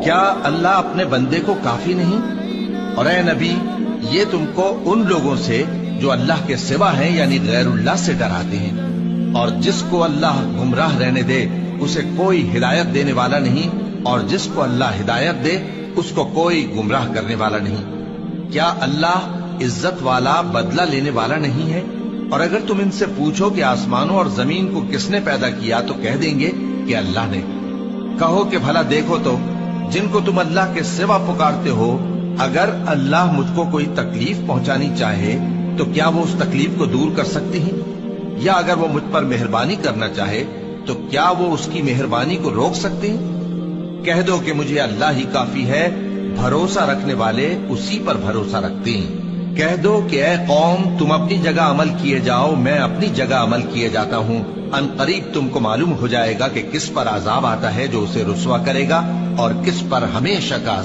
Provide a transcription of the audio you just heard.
کیا اللہ اپنے بندے کو کافی نہیں؟ اور اے نبی، یہ تم کو ان لوگوں سے جو اللہ کے سوا ہیں یعنی غیر اللہ سے ڈراتے ہیں، اور جس کو اللہ گمراہ رہنے دے اسے کوئی ہدایت دینے والا نہیں، اور جس کو اللہ ہدایت دے اس کو کوئی گمراہ کرنے والا نہیں۔ کیا اللہ عزت والا بدلہ لینے والا نہیں ہے؟ اور اگر تم ان سے پوچھو کہ آسمانوں اور زمین کو کس نے پیدا کیا تو کہہ دیں گے کہ اللہ نے۔ کہو کہ بھلا دیکھو تو جن کو تم اللہ کے سوا پکارتے ہو، اگر اللہ مجھ کو کوئی تکلیف پہنچانی چاہے تو کیا وہ اس تکلیف کو دور کر سکتی ہیں؟ یا اگر وہ مجھ پر مہربانی کرنا چاہے تو کیا وہ اس کی مہربانی کو روک سکتے ہیں؟ کہہ دو کہ مجھے اللہ ہی کافی ہے، بھروسہ رکھنے والے اسی پر بھروسہ رکھتے ہیں۔ کہہ دو کہ اے قوم، تم اپنی جگہ عمل کیے جاؤ، میں اپنی جگہ عمل کیے جاتا ہوں، ان قریب تم کو معلوم ہو جائے گا کہ کس پر عذاب آتا ہے جو اسے رسوا کرے گا اور کس پر ہمیشہ کا